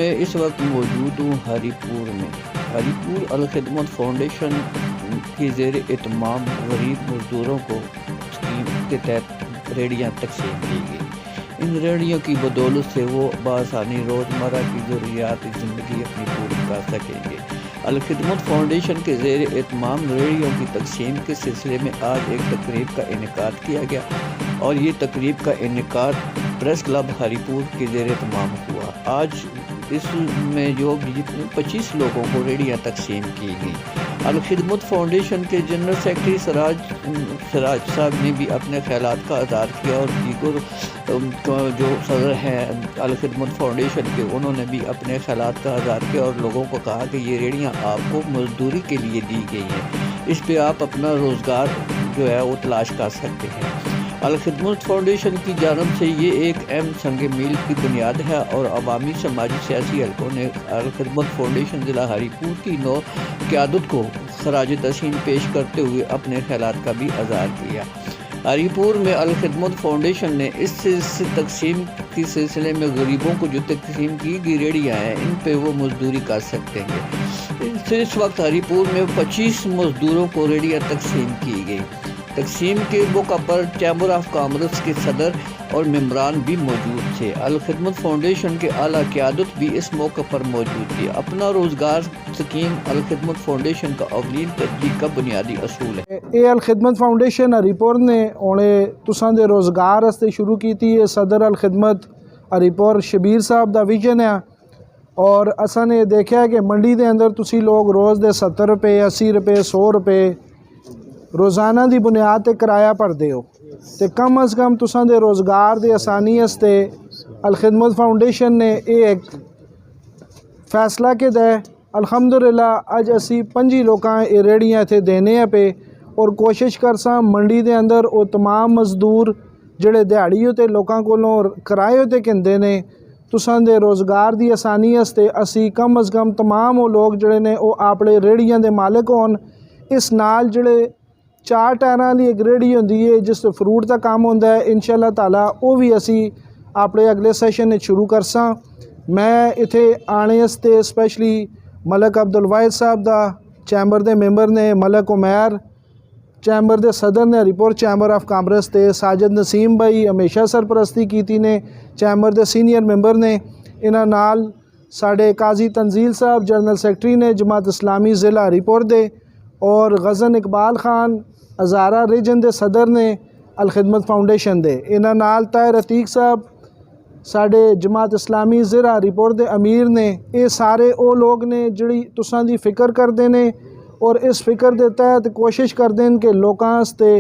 मैं इस वक्त मौजूद हूँ हरीपुर में। हरीपुर अल खिदमत फाउंडेशन की ज़ेर एहतमाम गरीब मज़दूरों को स्कीम के तहत रेहड़ियाँ तकसीम की गई। इन रेहड़ियों की बदौलत से वो बआसानी रोज़मर्रा की ज़रूरियात ज़िंदगी अपनी पूरी कर सकेंगे। अल खिदमत फाउंडेशन के ज़ेर एहतमाम रेहड़ियों की तकसीम के सिलसिले में आज एक तकरीब का इनेकाद किया गया और ये तकरीब का इनेकाद प्रेस क्लब हरीपुर के ज़ेर एहतमाम हुआ। आज इसमें जो जितने 25 लोगों को रेहड़ियाँ तकसीम की गई। अल खिदमत फाउंडेशन के जनरल सेक्रेटरी सराज साहब ने भी अपने ख्यालात का इज़हार किया और दीगर जो सदर हैं अल खिदमत फाउंडेशन के, उन्होंने भी अपने ख्यालात का इज़हार किया और लोगों को कहा कि ये रेहड़ियाँ आपको मजदूरी के लिए दी गई हैं, इस पर आप अपना रोज़गार जो है वो तलाश कर सकते हैं। अल खिदमत फाउंडेशन की जानब से ये एक अहम संग मील की बुनियाद है और अवामी समाजी सियासी हलकों ने अल खिदमत फाउंडेशन ज़िला हरीपुर की नौ क़यादत को खराज तहसीन पेश करते हुए अपने ख्यालात का भी इज़हार किया। हरीपुर में अल खिदमत फाउंडेशन ने इस तकसीम के सिलसिले में गरीबों को जो तकसीम की गई रेहड़ियाँ हैं, इन पे वो मजदूरी कर सकते हैं। इस वक्त हरीपुर में 25 मजदूरों को रेहड़ियाँ तकसीम की गई। तकसीम के मौका पर चैम्बर ऑफ कॉमर्स के सदर और मेम्बरान भी मौजूद थे। अल खिदमत फाउंडेशन के आला क़यादत भी इस मौके पर मौजूद थी। अपना रोज़गार स्कीम अल खिदमत फाउंडेशन का अवलीन तरजीह का बुनियादी असूल है। ये अल खिदमत फाउंडेशन हरीपुर ने उन्हें तुसां दे रोज़गार वास्ते शुरू की थी। सदर अल खिदमत हरीपुर शबीर साहब का विजन है और असा ने देखा कि मंडी के अंदर तुसी लोग रोज़ दे 70 रुपये 80 रुपये 100 रुपये रोज़ाना की बुनियाद पर किराया भरते हो, तो कम अज़ कम तुसां दे रोज़गार की आसानी वास्ते अल खिदमत फाउंडेशन ने एक फैसला किया है। अल्हम्दुलिल्लाह अज असी 5 लोगों ये रेहड़ियाँ इत्थे देने पे और कोशिश करसा मंडी के अंदर वो तमाम मजदूर जिहड़े दिहाड़ी उत्ते लोगों कोलों किराए उत्ते किंदे ने, तुसां दे रोज़गार की आसानी वास्ते असी कम अज़ कम तमाम वो लोग जिहड़े ने वो अपने रेहड़ियाँ के मालिक होन। इस नाल जिहड़े 4 टायरां की एक रेहड़ी होंदी है जिस फ्रूट का काम होंदा है, इंशाअल्लाह ताला वो भी असी अपने अगले सैशन में शुरू करसा। मैं इत्थे आने वास्ते स्पैशली मलक अब्दुल वाहिद साहब दा चैम्बर के मैंबर ने, मलक उमैर चैम्बर के सदर ने हरीपुर चैम्बर ऑफ कॉमर्स ते, साजिद नसीम भाई हमेशा सरपरस्ती की ने चैम्बर के सीनियर मैंबर ने, इन्हां नाल साडे काजी तंजील साहब जनरल सैकटरी ने जमात इस्लामी ज़िला हरीपुर दे और गज़न इकबाल खान हज़ारा रीजन के सदर ने अल खिदमत फाउंडेशन दे, इन्हां नाल ताहिर अतीक साहब साडे जमात इस्लामी ज़िला हरीपुर के अमीर ने। ये सारे वो लोग ने जिहड़ी तुसां दी फ़िक्र करते हैं और इस फ़िक्र के तहत कोशिश करते हैं कि लोकां वास्ते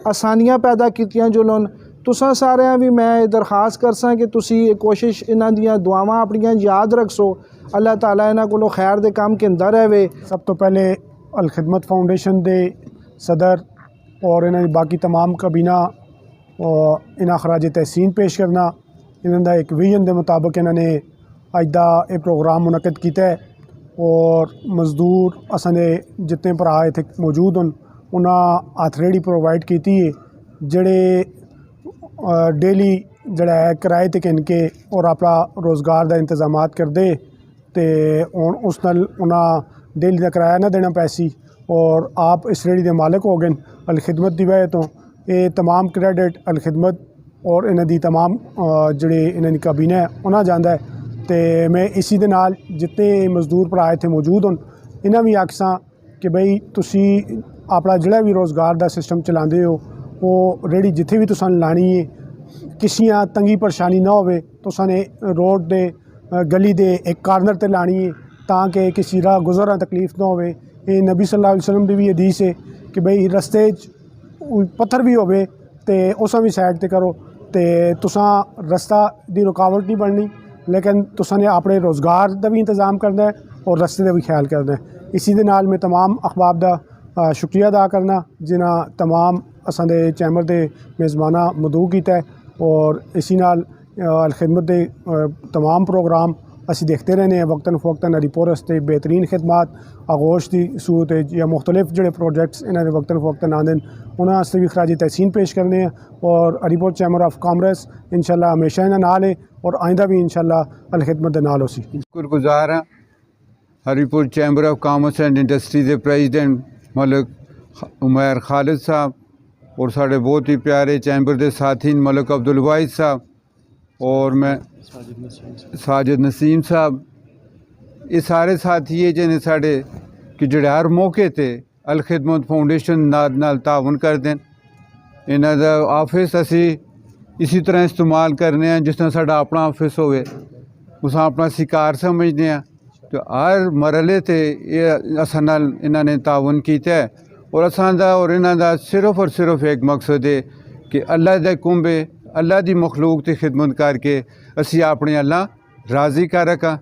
आसानियां पैदा कीतियां जुलन। तुसां सारियां भी मैं दरखास्त करसा कि तुसी ये कोशिश इन्हां दियां दुआवां अपनियां याद रखसो। अल्लाह ताला इन्हां कोलों खैर दे काम किंदा रहे। सब तो पहले अल खिदमत फाउंडेशन के सदर और इन्होंने बाकी तमाम कबीना और इन्हें खराज तहसीन पेश करना। इन्होंने एक विजन के मुताबिक इन्होंने अज का यह प्रोग्राम मुनक़द किया है और मजदूर असने जितने भरा इत्थे मौजूद हैं उन्हें हथ रेहड़ी प्रोवाइड की है जिहड़े डेली जड़ा है किराए ते किन के और अपना रोज़गार का इंतजाम करते, तो हुण उस नाल उन्हें डेली का किराया ना देना पैसी और आप इस रेहड़ी के मालिक हो गए। अल खिदमत की वजह तो ये तमाम क्रेडिट अल खिदमत और इन्हां दी तमाम जिहड़े इन्हां दी काबीना है उन्हां जांदा है। तो मैं इसी दे नाल जितने मजदूर भरा इत्थे मौजूद होन इन्हां भी आखसां कि बई तुसी अपना जिहड़ा भी रोज़गार का सिस्टम चलाते हो वो रेहड़ी जिथे भी तुसां लानी है किसियां तंगी परेशानी ना होवे, तुसां ने रोड दे गली दे एक कॉर्नर ते लानी है ताकि किसी राह गुजर तकलीफ ना होवे। ये नबी सल्लल्लाहु अलैहि वसल्लम की भी हदीस है कि बई रस्ते पत्थर भी होवे तो उस भी साइड ते करो, तो तुसां रस्ता की रुकावट नहीं बननी, लेकिन तुसां ने अपने रोज़गार का भी इंतज़ाम करना है और रस्ते का भी ख्याल करना है। इसी दे नाल मैं तमाम अखबाब का शुक्रिया अदा करना जिन्हां तमाम असां दे चैम्बर के मेज़बाना मदऊ किया है और इसी नाल अल खिदमत के तमाम प्रोग्राम असी देखते रहने हैं वक्तन फ़वक्तन हरीपुर वास्ते बेहतरीन खिदमात आगोश की सूरत या मुख्तलिफ जोड़े प्रोजेक्ट्स इन्होंने वक्तन फ़वक्तन आते हैं उन्होंने भी खराज तहसीन पेश करने हैं। और हरीपुर चैम्बर ऑफ कॉमर्स इंशाल्लाह हमेशा इन्हें नाल है और आइंदा भी इंशाल्लाह अलखिदमत नाल हो सी। शुक्रगुजार हाँ Haripur chamber of commerce and industry के प्रेजिडेंट मलिक उमैर खालिद साहब और साढ़े बहुत ही प्यारे चैम्बर के साथी मलिक अब्दुल वाहिद साहब और मैं साजिद नसीम साहब, ये सारे साथी है जिन्हें साढ़े कि जोड़े हर मौके ते अल खिदमत फाउंडेशन नाल तावन करते हैं। इन्हों का ऑफिस असी इसी तरह इस्तेमाल करने हैं जिस तरह साड़ा अपना ऑफिस होवे उस अपना शिकार समझते हैं। तो हर मरहले ते असां नाल इन्होंने तावन किया है और असां दा और इन्हां दा सिर्फ और सिर्फ एक मकसद है कि अल्लाह दे कुंबे अल्लाह की मखलूक की खिदमत करके असी अपने अल्लाह राज़ी कर रखा।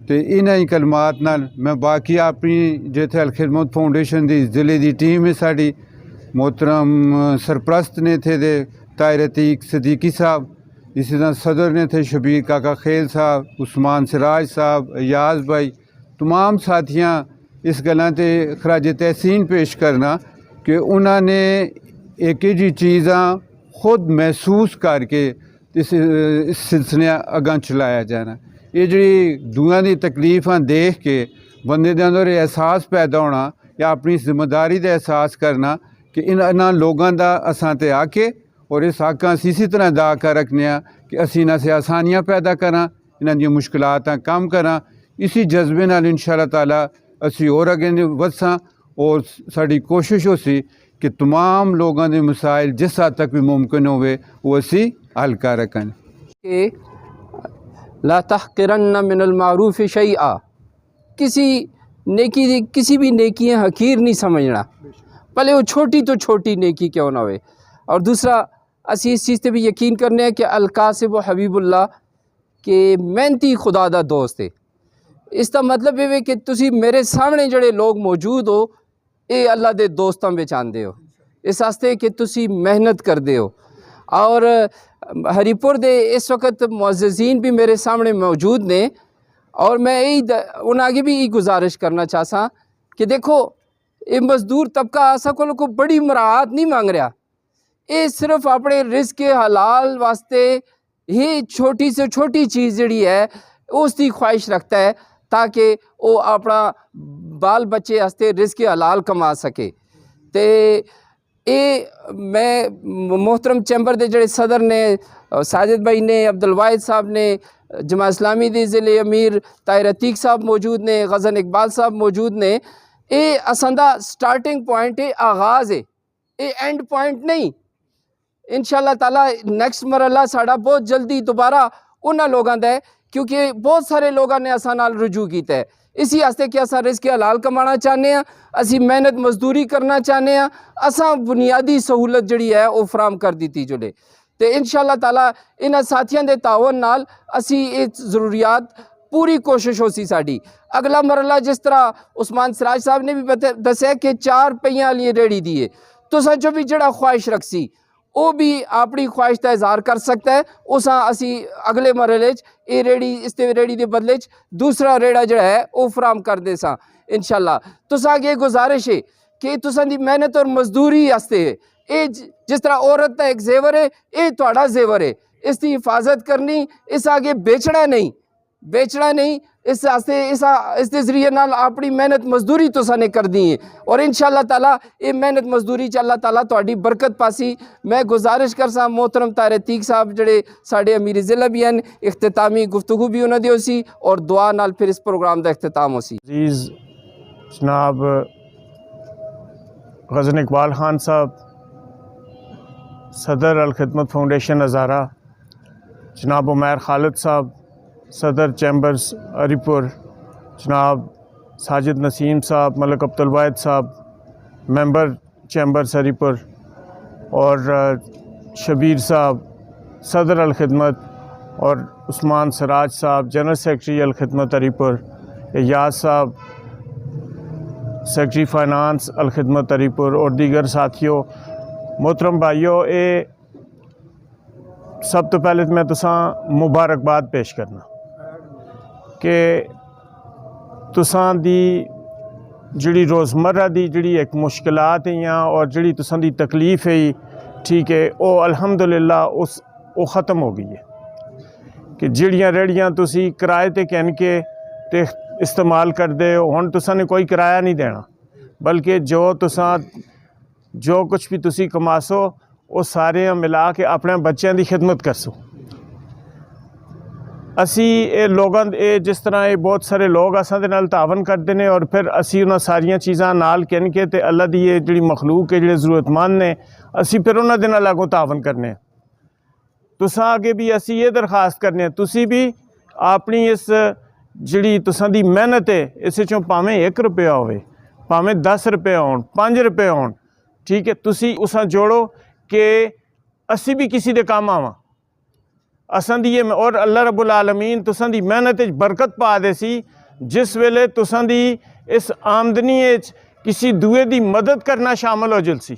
तो इन्हीं कलमात नाल मैं बाकी अपनी जिथे अल खिदमत फाउंडेशन की ज़िले की टीम है साड़ी मोहतरम सरप्रस्त ने थे दे ताहिर अतीक सदीकी साहब, इसी तरह सदर ने थे शबीर काका खेल साहब, उस्मान सिराज साहब, अयाज भाई, तमाम साथियाँ इस गल्लां ते खराज तहसीन पेश करना कि उन्होंने एक जी चीज़ां खुद महसूस करके इस सिलसिले अगां चलाया जाना। ये जी दुआ की तकलीफ़ां देख के बंदे के अंदर एहसास पैदा होना या अपनी जिम्मेदारी का एहसास करना कि इन्होंने लोगों का असां ते आके और इस हक असी इसी तरह अदा कर रखने कि असी इन्हां से आसानियाँ पैदा करा, इन्हां दी मुश्किलात कम करा। इसी जज्बे नाल इंशाअल्लाह ताला असी और अगे वधसां और साड़ी कोशिश हो सी कि तमाम लोगों के मसाइल जिस हद तक भी मुमकिन होवे वो असी हल कर रखें। ला तहक़िरन्न मिनल मारूफ़ शैआ, किसी भी नेकी हकीर नहीं समझना, भले वो छोटी तो छोटी नेकी क्यों ना हो। और दूसरा असी इस चीज़ पर भी यकीन करने हैं कि अल-कासिब व हबीबुल्लाह के मेहनती खुदा दा दोस्त है। इसका मतलब ये कि तुसी मेरे सामने जड़े लोग मौजूद हो ये अल्लाह दे दोस्तों में आंदे हो, इस वास्ते कि तुसी मेहनत करते हो। और हरीपुर दे इस वक्त मुअज़्ज़िज़ीन भी मेरे सामने मौजूद ने और मैं यही उन आगे भी यही गुजारिश करना चाहता कि देखो ये मज़दूर तबका आसा को बड़ी मराहत नहीं मांग रहा, ये सिर्फ अपने रिज़्क़ के हलाल वास्ते ही छोटी से छोटी चीज़ जिहड़ी है उसकी ख्वाहिश रखता है ताकि वो अपना बाल बच्चे वास्ते रिज़्क़ हलाल कमा सके। तो ये मैं मोहतरम चैम्बर के जोड़े सदर ने साजिद भाई ने, अब्दुल वाहिद साहब ने, जमा इस्लामी दी ज़िले अमीर ताहिर अतीक साहब मौजूद ने, गज़न इकबाल साहब मौजूद ने, ये असंदा स्टार्टिंग पॉइंट है, आगाज़ है, ये एंड पॉइंट नहीं। इंशाअल्लाह ताला नैक्सट मरहला साड़ा बहुत जल्दी दोबारा उन्होंने लोगों का है क्योंकि बहुत सारे लोगों ने असां नाल रुजू किया है। इसी वास्ते कि असां रिज़्क़ हलाल कमाना चाहते हैं, असी मेहनत मजदूरी करना चाहते हैं, असां बुनियादी सहूलत जिहड़ी है वो फराम कर दी जुले। तो इंशाअल्लाह ताला इन्हां साथियों के तावन नाल असी ये ज़रूरियात पूरी कोशिश हो सी साड़ी। अगला मरहला जिस तरह उस्मान सिराज साहब ने भी दस्या कि 4 पहियां वाली रेहड़ी दी है, तुसां जो भी जड़ा ख्वाहिश रखसी वो भी अपनी ख्वाहिश का इजहार कर सकता है। उस असी अगले मरहले ये रेहड़ी इस रेहड़ी के बदले दूसरा रेड़ा जो है वो फराम कर दे सा इंशाअल्लाह। तुसां अगे गुजारिश है कि तुसां दी मेहनत और मजदूरी वास्ते ये जिस तरह औरत का एक जेवर है ये तुहाडा जेवर है, इसकी हिफाजत करनी, इस आगे बेचना नहीं, इस वास्ते इस जरिए नाल अपनी मेहनत मजदूरी तुसां ने कर दी है और इंशाअल्लाह ताला ये मेहनत मजदूरी च अल्लाह ताला तुहाडी बरकत पासी। मैं गुजारिश करसा मोहतरम ताहिर अतीक साहब जड़े साढ़े अमीर ज़िला भी हैं, इख्तितामी गुफ्तगू भी उन्होंने हो सी और दुआ नाल फिर इस प्रोग्राम का इख्तिताम हो सी। अजीज़ जनाब गज़न इकबाल खान साहब सदर अल खिदमत फाउंडेशन हज़ारा, जनाब उमैर खालिद साहब सदर चैम्बर्स हरीपुर, जनाब साजिद नसीम साहब, मलिक अब्दुल वाहिद साहब मेंबर चैम्बर्स हरीपुर और शबीर साहब सदर अल खिदमत और उस्मान सिराज साहब जनरल सेक्रेटरी अल खिदमत हरीपुर, अयाज साहब सेक्रेटरी फाइनेंस अल खिदमत हरीपुर और दीगर साथियों, मोहतरम भाइयों, ये सब तो पहले तो मैं तुसां मुबारकबाद पेश करना कि तुसां दी जिहड़ी रोज़मर्रा दी जिहड़ी एक मुश्किलात हैं और जिहड़ी तुसां दी तकलीफ़ है, ठीक है, वो अल्हम्दुलिल्लाह वो ख़त्म हो गई है कि जिहड़ियां रेहड़ियां तुसी किराए ते कहन के ते इस्तेमाल करदे हो, हुण तुसां ने कोई किराया नहीं देना, बल्कि जो कुछ भी तुसी कमासो वो सारे मिला के अपने बच्चों की खिदमत करसो। असी लोगों जिस तरह ये बहुत सारे लोग असां दे नाल तावन करते हैं और फिर असी उन्हां सारियां चीज़ां नाल कहन के ते अल्लाह दी ये जिहड़ी मखलूक है, जिहड़े ज़रूरतमंद ने, असी फिर उन्हां दे नाल अगों तावन करने। तुसां अगे भी असी ये दरखास्त करने, तुसी भी अपनी इस जिहड़ी तुसां दी मेहनत है, इस चों भावें 1 रुपया होवे, भावें 10 रुपये होण, 5 रुपये होण, ठीक है, तुसी उसां जोड़ो कि असी भी किसी दे काम आवां। असां दी और अल्लाह रब्बुल आलमीन तुसां दी मेहनत बरकत पा दे सी। जिस वेले तुसां दी इस आमदनी किसी दूए दी मदद करना शामिल हो जलसी,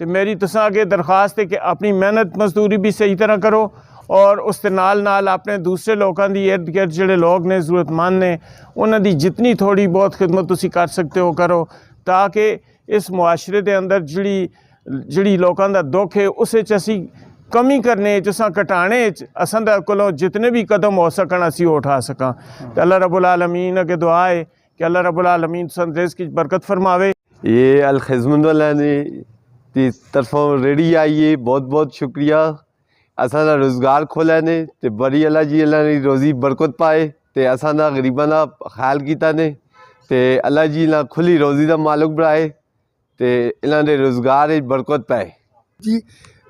तो मेरी तुसां अगे दरखास्त है कि अपनी मेहनत मजदूरी भी सही तरह करो और उस दे नाल नाल अपने दूसरे लोगों की इर्द गिर्द जिहड़े लोग ने ज़रूरतमंद ने उन्हां दी जितनी थोड़ी बहुत खिदमत तुसी कर सकते हो करो, ताकि इस मुआशरे दे अंदर जिहड़ी लोगों का दुख है उस असी कमी करने असां घटाने असां दे कोलों जितने भी कदम हो सकन असी उठा सकां। तो अल्लाह रब्बुल आलमीन अगे दुआ है कि अल्लाह रब्बुल आलमीन तुसां रिज़्क़ की बरकत फरमावे। ये अल खिदमत वाले की तरफों रेडी आई है, बहुत बहुत शुक्रिया। असां दा रोज़गार खोला ने ते बड़ी अल्लाह जी अल्लाह ने रोज़ी बरकत पाए ते असां दा गरीबां दा ख्याल कीता ने ते अल्लाह जी ना खुली रोज़ी दा मालिक बनाए ते इन्हां दे रोज़गार बरकत पाए जी।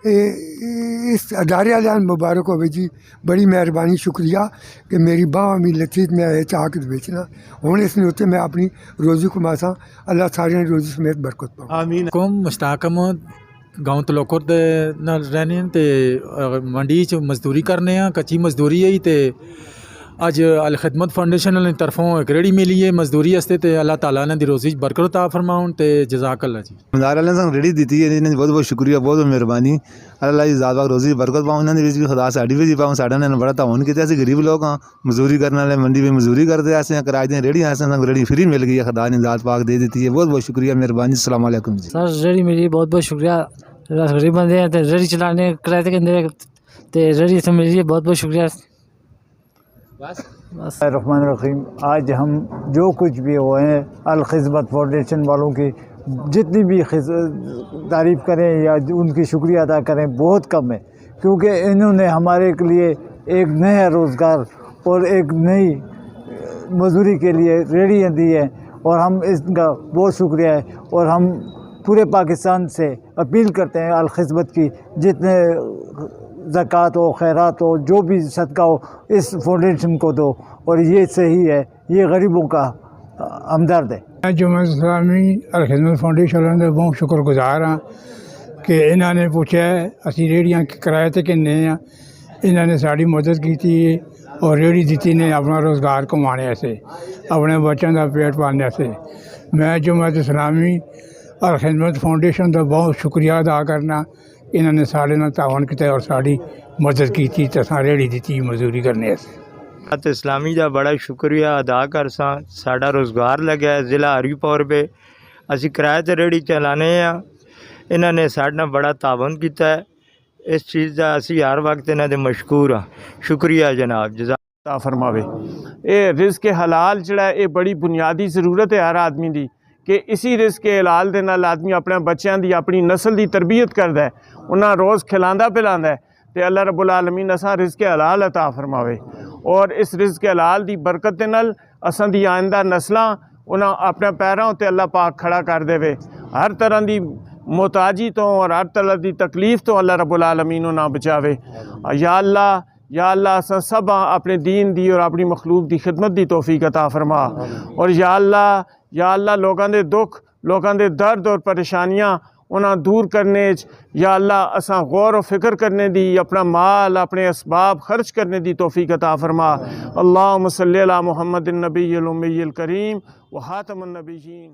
इस अदारे वाले मुबारक हो जी, बड़ी मेहरबानी, शुक्रिया कि मेरी बांह भी लथी मैं चाह के बेचना हूँ इसने उत्ते मैं अपनी रोज़ी कमासा। अल्लाह सारे रोज़ी समेत बरकत पाओ। आमीन। मुश्ताक अहमद गाँव तलोकर दे नाल रहने ते मंडी च मजदूरी करने, कच्ची मजदूरी है ते अज अल खिदमत फाउंडेशन वाली तरफों एक रेहड़ी मिली है मजदूरी वास्ते ते अल्लाह ताला ने दी रोज़ी बरकत अता फरमाउन ते जज़ाक अल्लाह जी। मज़ार वाले ने रेहड़ी दी है, इन्हें बहुत बहुत शुक्रिया, बहुत बहुत मेहरबानी। अल्लाह जी ज़ात रोज़ी बरकत पाऊँ, इन्होंने भी खुदा साड़ी भी पाऊँ, साढ़े ने बड़ा ताउन किया। असीं गरीब लोग हाँ, मजदूरी करने वाले मंडी में मजदूरी करते ऐसे किराए दी रेहड़ी ऐसे रेहड़ी फ्री मिल गई है, खुदा ने ज़ात पाक दे दी है। बहुत बहुत शुक्रिया, मेहरबानी। अस्सलाम वालेकुम जी। सर रेहड़ी मिली, बहुत बहुत शुक्रिया। गरीब बंदे हैं तो रेहड़ी चलाने किराए ते रेहड़ी से मिली है, बहुत बहुत शुक्रिया। रहमान रहीम। आज हम जो कुछ भी हुए हैं अल खिदमत फाउंडेशन वालों की जितनी भी तारीफ़ करें या उनकी शुक्रिया अदा करें बहुत कम है, क्योंकि इन्होंने हमारे के लिए एक नया रोज़गार और एक नई मजदूरी के लिए रेहड़ियाँ दी हैं और हम इसका बहुत शुक्रिया है। और हम पूरे पाकिस्तान से अपील करते हैं अल खिदमत की, जितने ज़कात हो, खैरात हो, जो भी सदका हो, इस फाउंडेशन को दो और ये सही है, ये गरीबों का हमदर्द है। मैं जुम्मन इस्लामी अल खिदमत फाउंडेशन का बहुत शुक्रगुजार हाँ कि इन्होंने पूछा है असी रेहड़ियाँ किराए ते किन्ने आ, इन्होंने साड़ी मदद की और रेहड़ी दी ने अपना रोज़गार कमाने से, अपने बच्चों का पेट पालने से। मैं जुम्मन इस्लामी अल खिदमत फाउंडेशन का बहुत शुक्रिया अदा करना, इन्होंने साढ़े नाल तावन किया और साड़ी मदद की तो असां रेहड़ी दी मजदूरी करने से। तो इस्लामी का बड़ा शुक्रिया अदा कर साड़ा रोज़गार लग्या है ज़िला हरीपुर पे, असी किराए ते रेहड़ी चलाने इन्होंने साढ़े नाल बड़ा तावन किया है। इस चीज़ का असी हर वक्त इन्हां दे मशकूर हाँ। शुक्रिया जनाब, जज़ा फरमावे। ये रिज़्क़ हलाल जिहड़ा ये बड़ी बुनियादी ज़रूरत है हर आदमी की कि इसी रिज़्क़ हलाल दे नाल आदमी अपने बच्चों की अपनी नस्ल की तरबियत करता है, उन्हें रोज़ खिलांदा पिलांदा है। तो अल्लाह रब्बुल आलमीन असां रिज़्क़ हलाल अता फरमावे और इस रिज़्क़ हलाल की बरकत दे नाल असां दी आइंदा नस्लां उन्हें अपने पैरों उत्ते अल्लाह पाक खड़ा कर देवे। हर तरह की मोहताजी तो और हर तरह की तकलीफ़ तो अल्लाह रब्बुल आलमीन उन्हें बचावे। या अल्लाह असां सब अपने दीन दी और अपनी मखलूक की खिदमत की तौफीक अता फरमा। और या अल्लाह लोगों के दुख, लोगों के दर्द और परेशानियाँ उन्हें दूर करने, या अल्लाह असां गौर और फिक्र करने दी, अपना माल अपने असबाब खर्च करने दी तौफीक अता फरमा। अल्लाहुम्मा सल्ली अला मुहम्मदिन नबिय्यिल उम्मिय्यिल करीम व खातमुन नबिय्यीन।